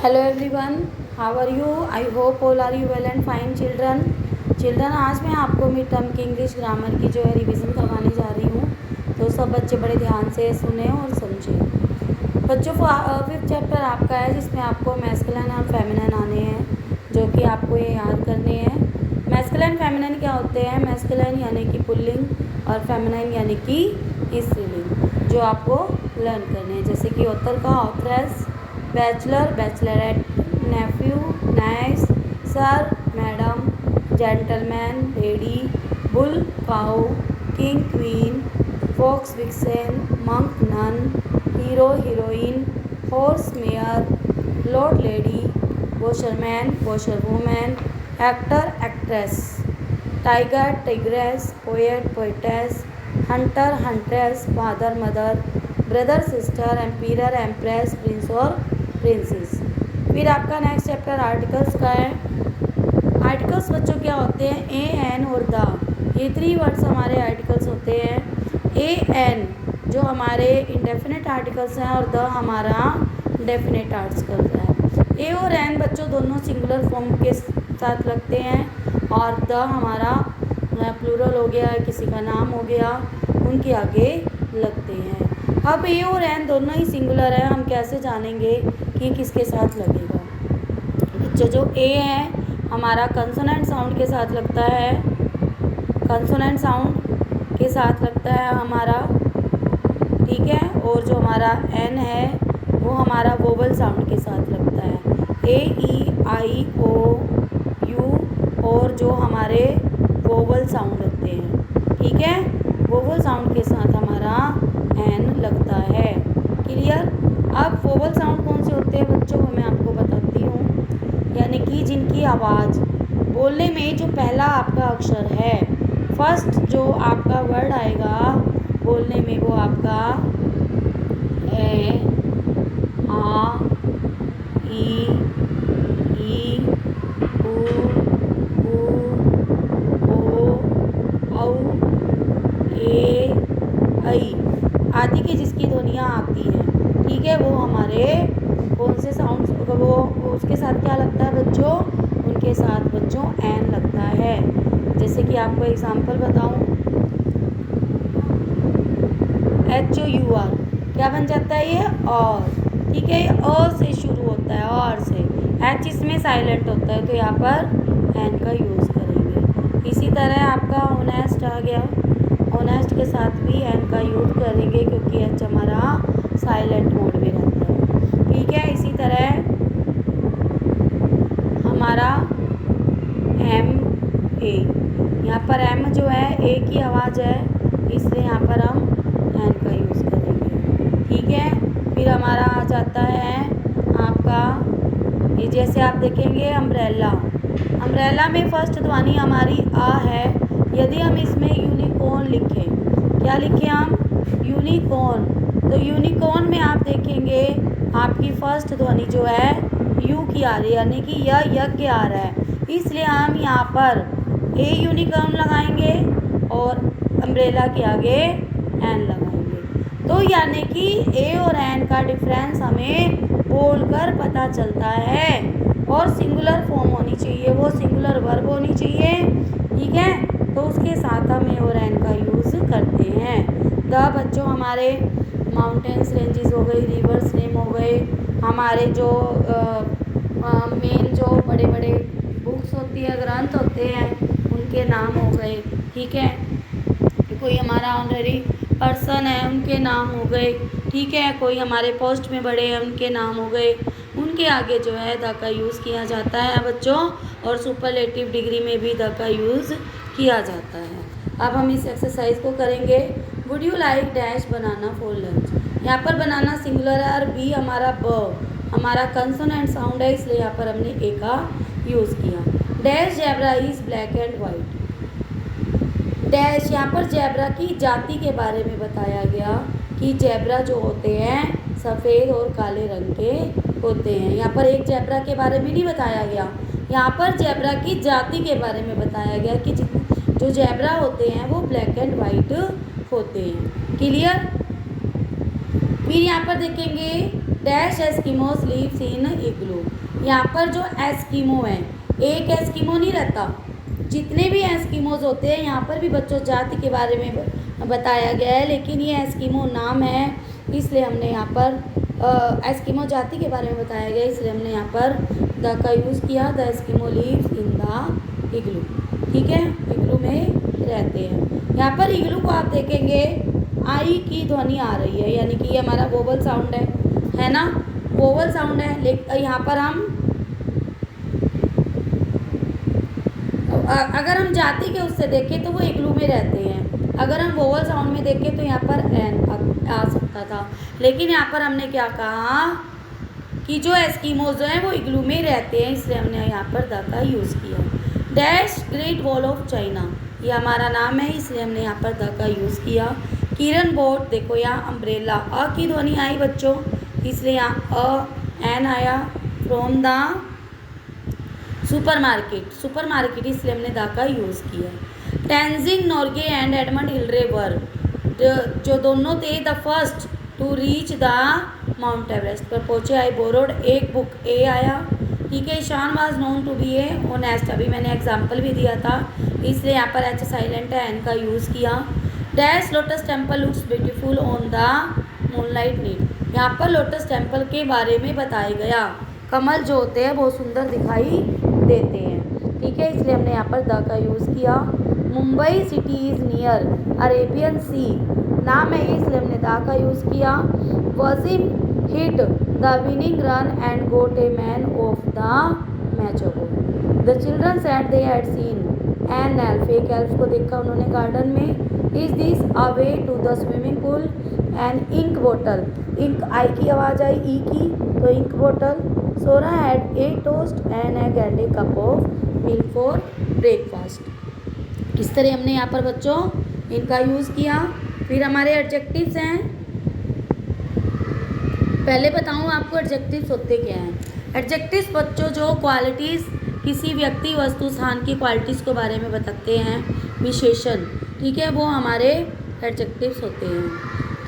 Hello everyone, how are you? I hope all are you well and fine children. आज मैं आपको midterm की English grammar की जो है रिवीजन करवाने जा रही हूँ। तो सब बच्चे बड़े ध्यान से सुने और समझें। बच्चों फिफ्थ चैप्टर आपका है जिसमें आपको मैस्कुलिन और फेमिनिन आने हैं, जो कि आपको ये याद करने हैं। मैस्कुलिन फेमिनिन क्या होते हैं? मैस्कुलिन यानी कि पुल्लिंग और फेमिनिन यानी कि स्त्रीलिंग, जो आपको लर्न करने हैं। जैसे कि ऑथर का authoress, bachelor, bachelorette, nephew, niece, sir, madam, gentleman, lady, bull, cow, king, queen, fox, vixen, monk, nun, hero, heroine, horse, mare, lord, lady, washerman, washerwoman, actor, actress, tiger, tigress, poet, poetess, hunter, huntress, father, mother, brother, sister, emperor, empress, prince और princess. फिर आपका next chapter articles का है। Articles बच्चों क्या होते हैं? ए, N और द, ये 3 वर्ड्स हमारे आर्टिकल्स होते हैं। ए, एन जो हमारे इंडेफिनिट आर्टिकल्स हैं और द हमारा डेफिनेट आर्टिकल्स है। ए और एन बच्चों दोनों सिंगुलर फॉर्म के साथ लगते हैं और द हमारा प्लूरल हो गया, किसी का नाम हो गया, उनके आगे लगते हैं। अब ए और एन दोनों ही सिंगुलर है, हम कैसे जानेंगे कि किसके साथ लगेगा? बच्चों जो ए है हमारा कंसोनेंट साउंड के साथ लगता है, कंसोनेंट साउंड के साथ लगता है हमारा, ठीक है। और जो हमारा एन है वो हमारा वोवल साउंड के साथ लगता है, ए, ई, आई, ओ, यू, और जो हमारे वोवल साउंड होते हैं, ठीक है, वोवल साउंड के साथ हमारा एन लगता है। क्लियर? अब वोवल साउंड कौन से होते हैं बच्चों, वो मैं आपको बताती हूँ। यानी कि जिनकी आवाज़ बोलने में जो पहला आपका अक्षर है, फर्स्ट जो आपका वर्ड आएगा बोलने में, वो आपका ए, आ, ई, उ, ओ, औ, ए, ऐ आदि की जिसकी ध्वनियाँ आती हैं, ठीक है, वो हमारे कौन से साउंड्स, वो उसके साथ क्या लगता है बच्चों? उनके साथ बच्चों एन लगता है। जैसे कि आपको एग्जांपल बताऊं, HOUR क्या बन जाता है? ये और, ठीक है, ये और से शुरू होता है, और से, एच इसमें साइलेंट होता है, तो यहाँ पर एन का यूज़ करेंगे। इसी तरह आपका ऑनेस्ट आ गया, ऑनेस्ट के साथ भी एन का यूज़ करेंगे क्योंकि एच हमारा साइलेंट मोड में रहता है, ठीक है। इसी तरह हमारा एम, ए, यहाँ पर एम जो है ए की आवाज़ है, इसलिए यहाँ पर हम एन का यूज़ करेंगे, ठीक है। फिर हमारा आ जाता है आपका ये, जैसे आप देखेंगे अम्ब्रेला, अम्ब्रेला में फर्स्ट ध्वनि हमारी आ है। यदि हम इसमें यूनिकॉर्न लिखें, क्या लिखें हम? यूनिकॉर्न, तो यूनिकॉर्न में आप देखेंगे आपकी फर्स्ट ध्वनि जो है यू की आ रही है, यानी कि यह यज्ञ आ रहा है, इसलिए हम यहाँ पर ए यूनिकॉर्न लगाएंगे और अम्ब्रेला के आगे एन लगाएंगे। तो यानी कि ए और एन का डिफरेंस हमें बोलकर पता चलता है, और सिंगुलर फॉर्म होनी चाहिए, वो सिंगुलर वर्ब होनी चाहिए, ठीक है। तो उसके साथ हम ए और एन का यूज़ करते हैं। द बच्चों हमारे माउंटेन्स, रेंजेस हो गई, रिवर्स नेम हो गए, हमारे जो मेन जो बड़े बड़े बुक्स होती है, ग्रंथ होते हैं, उनके नाम हो गए, ठीक है। कोई हमारा ऑनरी पर्सन है, उनके नाम हो गए, ठीक है। कोई हमारे पोस्ट में बड़े हैं, उनके नाम हो गए, उनके आगे जो है द का यूज़ किया जाता है बच्चों, और सुपरलेटिव डिग्री में भी द का यूज़ किया जाता है। अब हम इस एक्सरसाइज को करेंगे। Would you like dash banana for lunch? यहाँ पर बनाना सिंगुलर है और बी हमारा ब हमारा कंसोनेंट साउंड है, इसलिए यहाँ पर हमने ए का यूज़ किया। Dash zebra is black and white. Dash यहाँ पर जेब्रा की जाति के बारे में बताया गया कि जेब्रा जो होते हैं सफ़ेद और काले रंग के होते हैं। यहाँ पर एक जेब्रा के बारे में नहीं बताया गया, यहाँ पर जेब्रा की जाति के बारे में बताया गया कि जो जेब्रा होते हैं वो ब्लैक एंड वाइट होते हैं। क्लियर? फिर यहाँ पर देखेंगे डैश एस्किमोस लिव्स इन इग्लू। यहाँ पर जो एस्किमो है, एक एस्किमो नहीं रहता, जितने भी एस्किमोज होते हैं, यहाँ पर भी बच्चों जाति के बारे में बताया गया है, लेकिन ये एस्किमो नाम है इसलिए हमने यहाँ पर एस्किमो जाति के बारे में बताया गया, इसलिए हमने यहाँ पर द का यूज़ किया। The Eskimo lives in the igloo. ठीक है, इग्लू में रहते हैं। यहाँ पर इग्लू को आप देखेंगे आई की ध्वनि आ रही है, यानी कि ये हमारा वोवल साउंड है ना, वोवल साउंड है। लेकिन यहाँ पर हम अगर हम जाति के उससे देखें तो वो इग्लू में रहते हैं। अगर हम वोवल साउंड में देखें तो यहाँ पर एन आ सकता था, लेकिन यहाँ पर हमने क्या कहा कि जो एस्किमोज हैं वो इग्लू में रहते हैं, इसलिए हमने यहाँ पर द का यूज़ किया। Dash great wall of China, ये हमारा नाम है, इसलिए हमने यहाँ पर द का यूज़ किया। किरण बोट, देखो यहाँ अम्ब्रेला, अ की ध्वनि आई बच्चों, इसलिए यहाँ अ एन आया। फ्रॉम द सुपरमार्केट, इसलिए हमने द का यूज़ किया। Tenzing Norgay and Edmund Hillary were, जो दोनों थे the first to reach the Mount Everest पर पहुँचे। आई बोरोड, एक बुक, ए आया। ठीक है, Ishan was known to be a honest, अभी मैंने एग्जाम्पल भी दिया था, इसलिए यहाँ पर एच साइलेंट है, एन का यूज़ किया। Dash Lotus Temple looks beautiful on the moonlight night, यहाँ पर लोटस टेम्पल के बारे में बताया गया, कमल जो होते हैं बहुत सुंदर दिखाई देते हैं। ठीक है, इसलिए हमने यहाँ पर द का यूज़ किया। Mumbai city is near Arabian sea, नाम है इसलिए हमने द का यूज़ किया। Wasim hit the winning run and got a man of the match award. The children said they had seen an elf, एक एल्फ को देखा उन्होंने गार्डन में। Is this a way to the swimming pool, an ink bottle, ink I की आवाज़ आई, ई की, तो ink bottle. Sora had A toast an egg and A cup of milk for breakfast. इस तरह हमने यहाँ पर बच्चों इनका यूज़ किया। फिर हमारे एडजेक्टिव्स हैं, पहले बताऊँ आपको एडजेक्टिव्स होते क्या हैं। एडजेक्टिव्स बच्चों जो क्वालिटीज़ किसी व्यक्ति वस्तु स्थान की क्वालिटीज़ के बारे में बताते हैं, विशेषण, ठीक है, वो हमारे एडजेक्टिव्स होते हैं।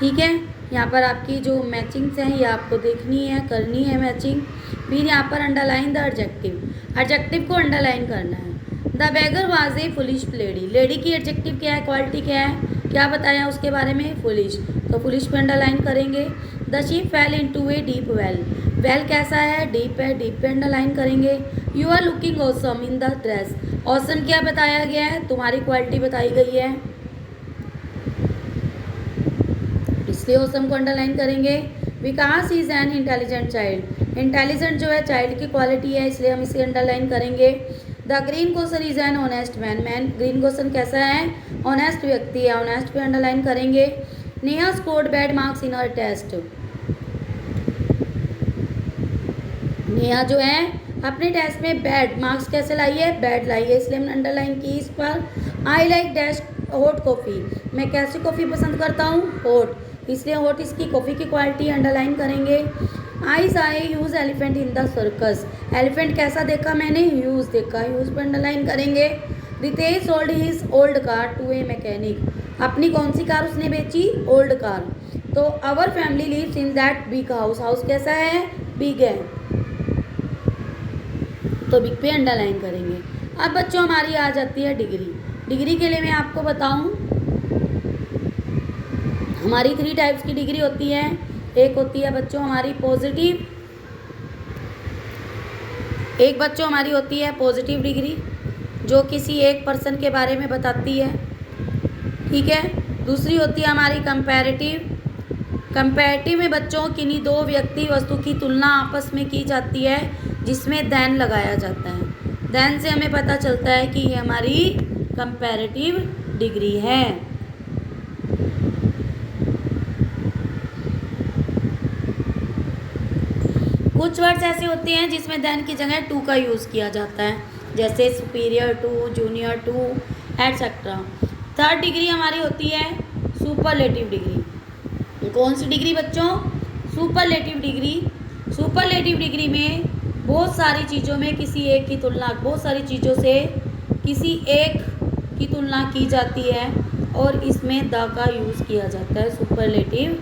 ठीक है, यहाँ पर आपकी जो मैचिंग्स हैं ये आपको देखनी है, करनी है मैचिंग। फिर यहाँ पर अंडरलाइन द एडजेक्टिव, एडजेक्टिव को अंडरलाइन करना है। The beggar was a foolish lady, lady की एडजेक्टिव क्या है, क्वालिटी क्या है, क्या बताया उसके बारे में, फुलिश, तो फुलिश पे अंडरलाइन करेंगे। The ship fell into a deep well, well कैसा है, डीप है, डीप पे अंडरलाइन करेंगे। You are looking awesome in the dress, awesome क्या बताया गया है, तुम्हारी क्वालिटी बताई गई है, इसलिए ऑसम को अंडरलाइन करेंगे। Vikas is an intelligent child, intelligent जो है चाइल्ड की क्वालिटी है, इसलिए हम इसे अंडरलाइन करेंगे। The green question is an honest man, man green question कैसा है, ऑनेस्ट व्यक्ति है, ऑनेस्ट पे अंडरलाइन करेंगे। Neha scored bad marks in her test, Neha जो है अपने टेस्ट में बैड मार्क्स कैसे लाई है, बैड लाई है, इसलिए हमने अंडरलाइन की इस पर। I like dash hot coffee, मैं कैसी कॉफ़ी पसंद करता हूँ, हॉट, इसलिए हॉट इसकी कॉफ़ी की क्वालिटी अंडरलाइन करेंगे। I saw huge elephant in the circus, elephant कैसा देखा मैंने, यूज़ देखा, यूज़ पर अंडरलाइन करेंगे। Ritesh sold his old car to a mechanic, अपनी कौन सी कार उसने बेची, ओल्ड कार, तो our family lives in that big house, house कैसा है, बिग है, तो बिग पे अंडरलाइन करेंगे। अब बच्चों हमारी आ जाती है डिग्री, डिग्री के लिए मैं आपको बताऊं हमारी 3 टाइप्स की डिग्री होती है। एक होती है बच्चों हमारी पॉजिटिव, एक बच्चों हमारी होती है पॉजिटिव डिग्री जो किसी एक पर्सन के बारे में बताती है, ठीक है। दूसरी होती है हमारी कंपैरेटिव, कंपैरेटिव में बच्चों किन्हीं 2 व्यक्ति वस्तु की तुलना आपस में की जाती है जिसमें देन लगाया जाता है, देन से हमें पता चलता है कि ये हमारी कंपैरेटिव डिग्री है। कुछ वर्ड्स ऐसे होते हैं जिसमें देन की जगह टू का यूज़ किया जाता है, जैसे superior to, junior to, etcetera. Third degree हमारी होती है सुपरलेटिव डिग्री। कौन सी डिग्री बच्चों, सुपरलेटिव डिग्री। सुपरलेटिव डिग्री में बहुत सारी चीज़ों में किसी एक की तुलना, बहुत सारी चीज़ों से किसी एक की तुलना की जाती है और इसमें द का यूज़ किया जाता है सुपरलेटिव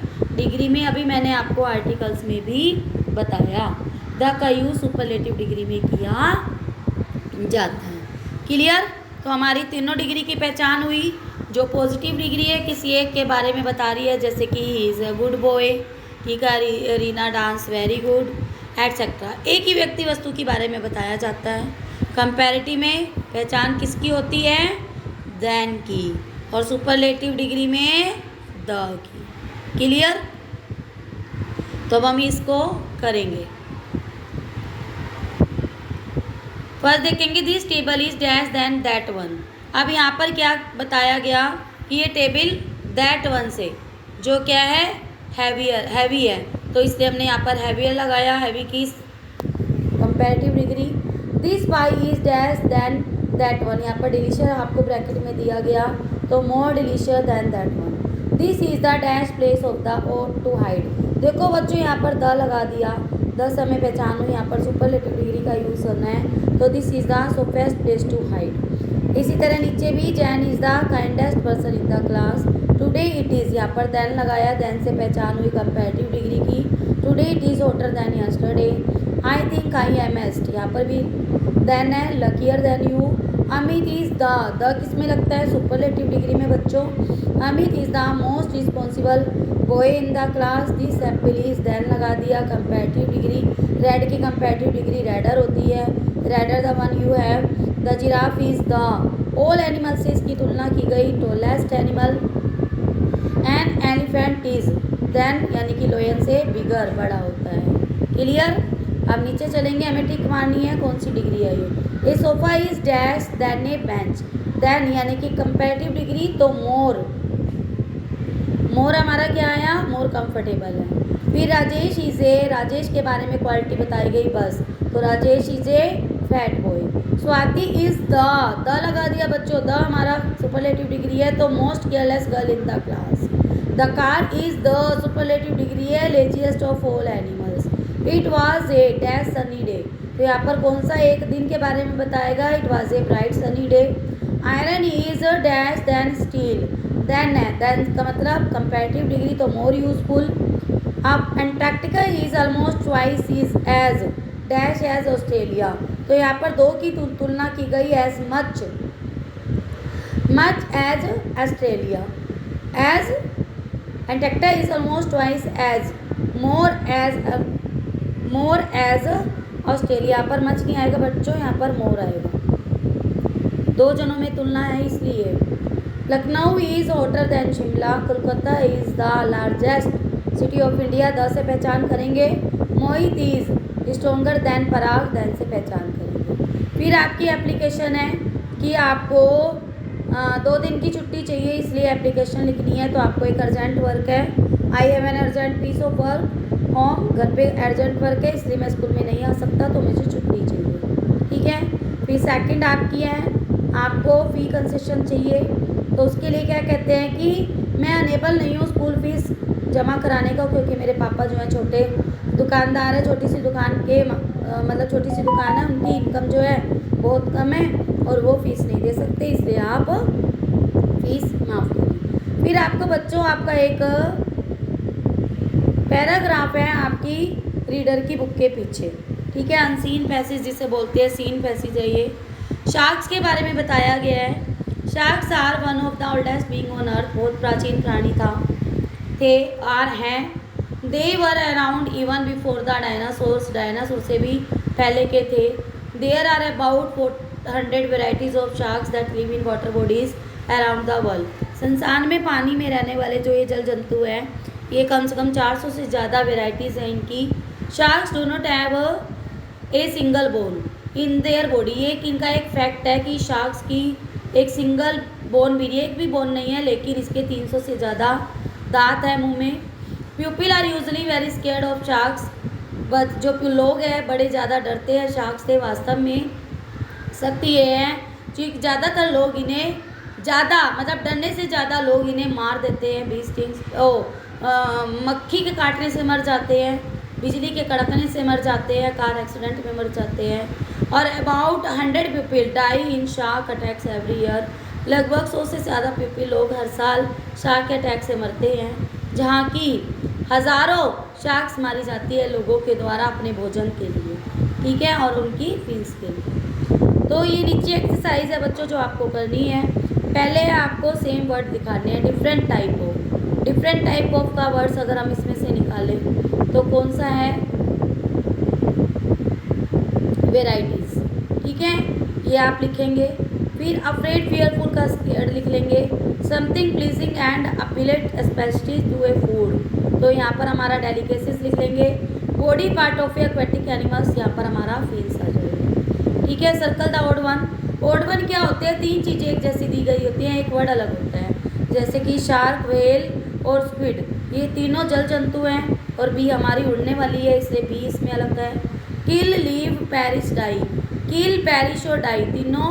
डिग्री में अभी मैंने आपको आर्टिकल्स में भी बताया, द का यूज सुपरलेटिव डिग्री में किया जाता है। क्लियर? तो हमारी तीनों डिग्री की पहचान हुई। जो पॉजिटिव डिग्री है किसी एक के बारे में बता रही है, जैसे कि he is a good boy, ठीक है, Reena dance very good etcetera. एक ही व्यक्ति वस्तु के बारे में बताया जाता है। कंपैरेटिव में पहचान किसकी होती है? देन की, और सुपरलेटिव डिग्री में द की। क्लियर? तो अब हम इसको करेंगे। फर्स्ट देखेंगे this table is dash than that one. अब यहाँ पर क्या बताया गया कि ये टेबल दैट वन से जो क्या है हैवी है, तो इसलिए हमने यहाँ पर हैवियर लगाया, हैवी की comparative degree. This pie is dash than that one, यहाँ पर डिलीशियस आपको ब्रैकेट में दिया गया, तो more delicious than that one. This is the dash place of the और टू हाइड। देखो बच्चों यहाँ पर द लगा दिया, द से हमें पहचान हुई, यहाँ पर सुपरलेटिव डिग्री का यूज़ करना है, तो this is the safest place to hide. इसी तरह नीचे भी Jain is the kindest person in the class, today it is, यहाँ पर देन लगाया, देन से पहचान हुई कंपैरेटिव डिग्री की, today it is hotter than yesterday. I think I am एस्ट, यहाँ पर भी देन है, luckier than you. Amit is the किस में लगता है? सुपरलेटिव डिग्री में बच्चों। Amit is the most responsible boy in the class, this apple is than लगा दिया कंपैरेटिव डिग्री। रेड की कंपैरेटिव डिग्री रेडर होती है, redder the one you have. The giraffe is the all animal से इसकी तुलना की गई, tallest animal. An elephant is than यानी कि लोयन से बिगर बड़ा होता है। क्लियर? अब नीचे चलेंगे, हमें टिक मारनी है कौन सी डिग्री है ये। A sofa is dash than a bench, than यानी कि कंपैरेटिव डिग्री, तो मोर, मोर हमारा क्या आया? मोर कंफर्टेबल है। फिर राजेश इज ए, राजेश के बारे में क्वालिटी बताई गई बस, तो Rajesh is a fat boy. Swati is the लगा दिया बच्चों, द हमारा सुपरलेटिव डिग्री है, तो most careless girl in the class. The car is the superlative degree है, laziest of all animals. It was a dash sunny day, तो यहाँ पर कौन सा एक दिन के बारे में बताएगा? It was a bright sunny day. Iron is dash than steel, than है, देन का मतलब कंपैरेटिव डिग्री, तो मोर यूजफुल। अब Antarctica is almost twice is as dash as Australia, तो यहाँ पर दो की तुलना की गई, as much as Australia. As Antarctica is almost twice as more as Australia, यहाँ पर मच नहीं आएगा बच्चों, यहाँ पर मोर आएगा, दो जनों में तुलना है इसलिए। Lucknow is hotter than Shimla, Kolkata is the largest city of India, the से पहचान करेंगे। Mohit is stronger than Parag, than से पहचान करेंगे। फिर आपकी एप्लीकेशन है कि आपको 2 दिन की छुट्टी चाहिए, इसलिए एप्लीकेशन लिखनी है, तो आपको एक अर्जेंट वर्क है। I have an urgent piece of work home, घर पे अर्जेंट वर्क है इसलिए मैं स्कूल में नहीं आ सकता, तो मुझे छुट्टी चाहिए। ठीक है। फिर सेकंड आपकी है, आपको फ़ी कंसेशन चाहिए, तो उसके लिए क्या कहते हैं कि मैं अनेबल नहीं हूँ स्कूल फीस जमा कराने का, क्योंकि मेरे पापा जो है छोटे दुकानदार है, छोटी सी दुकान के मतलब छोटी सी दुकान है, उनकी इनकम जो है बहुत कम है और वो फ़ीस नहीं दे सकते, इसलिए आप फीस माफ़ करें। फिर आपको बच्चों आपका एक पैराग्राफ है आपकी रीडर की बुक के पीछे, ठीक है, अनसीन पैसेज जिसे बोलते हैं, सीन पैसेज है ये। शार्क्स के बारे में बताया गया है। Sharks are one of the oldest being on earth, बहुत प्राचीन प्राणी थे, आर हैं। They were around even before the dinosaurs, dinosaur से भी पहले के थे। There are about 400 varieties of sharks that live in water bodies around the world. संसार में पानी में रहने वाले जो ये जल जंतु हैं, ये कम से कम 400 से ज़्यादा वेराइटीज़ हैं इनकी। Sharks do not have a single bone in their body, ये इनका एक फैक्ट है कि शार्क्स की एक सिंगल बोन भी, एक भी बोन नहीं है, लेकिन इसके 300 से ज़्यादा दांत है मुंह में। People are usually very scared of sharks, but जो लोग हैं बड़े ज़्यादा डरते हैं शार्क्स से। वास्तव में सत्य ये है कि ज़्यादातर लोग इन्हें ज़्यादा मतलब डरने से ज़्यादा लोग इन्हें मार देते हैं। बी स्टिंग्स मक्खी के काटने से मर जाते हैं, बिजली के कड़कने से मर जाते हैं, कार एक्सीडेंट में मर जाते हैं। और about 100 people die in shark attacks every year, लगभग 100 से ज़्यादा पीपल लोग हर साल शार्क अटैक से मरते हैं, जहाँ की हज़ारों शार्क्स मारी जाती है लोगों के द्वारा अपने भोजन के लिए, ठीक है, और उनकी फीस के लिए। तो ये नीचे एक्सरसाइज है बच्चों जो आपको करनी है। पहले आपको सेम वर्ड दिखाने हैं, डिफरेंट टाइप ऑफ का वर्ड्स अगर हम इसमें से निकालें तो कौन सा है, वेराइटीज़, ठीक है, ये आप लिखेंगे। फिर अफ्रेड फियरफुल का स्केर्ड लिख लेंगे। Something pleasing and appealing especially to a food, तो यहाँ पर हमारा डेलिकेसीज लिख लेंगे। Body part of a aquatic animals, यहाँ पर हमारा फील्स आ जाएगा, ठीक है। सर्कल द ओड वन क्या होते हैं, तीन चीज़ें एक जैसी दी गई होती हैं, एक वर्ड अलग होता है, जैसे कि शार्क, व्हेल और स्क्विड, ये तीनों जल जंतु हैं, और बी हमारी उड़ने वाली है इसलिए बी इसमें अलग है। किल, लीव, पेरिश, डाई, किल, पेरिश और डाई तीनों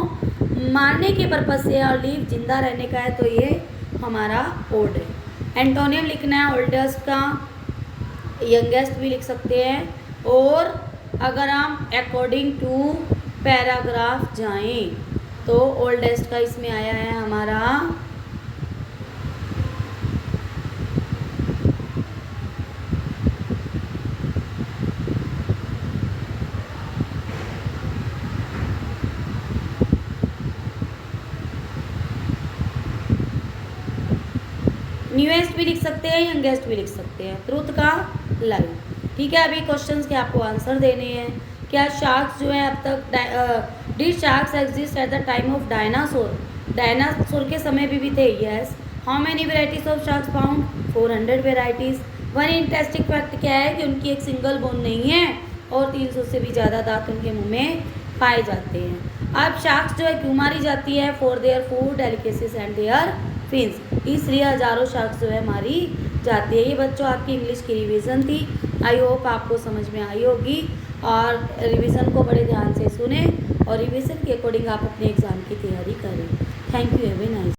मारने के पर्पज से, और लीव जिंदा रहने का है, तो ये हमारा ओड है। एंटोनियम लिखना है ओल्डेस्ट का, यंगेस्ट भी लिख सकते हैं, और अगर हम अकॉर्डिंग टू पैराग्राफ जाएं तो ओल्डेस्ट का इसमें आया है हमारा न्यूएस्ट भी लिख सकते हैं, यंगेस्ट भी लिख सकते हैं, ट्रुथ का लाइव, ठीक है। अभी क्वेश्चंस के आपको आंसर देने हैं। क्या शार्क्स जो है अब तक, did sharks exist at the time of dinosaur, dinosaur के समय भी थे, yes. How many varieties of sharks found, 400 varieties. One interesting fact क्या है कि उनकी एक सिंगल बोन नहीं है और 300 से भी ज़्यादा दांत उनके मुंह में पाए जाते हैं। अब शार्क्स जो है क्यों मारी जाती है, for their food, delicacies and their fins, इसलिए हज़ारों शार्क्स जो है मारी जाती है। ये बच्चों आपकी इंग्लिश की रिवीजन थी, आई होप आपको समझ में आई होगी, और रिवीजन को बड़े ध्यान से सुने और रिवीजन के अकॉर्डिंग आप अपने एग्ज़ाम की तैयारी करें। Thank you, have a nice.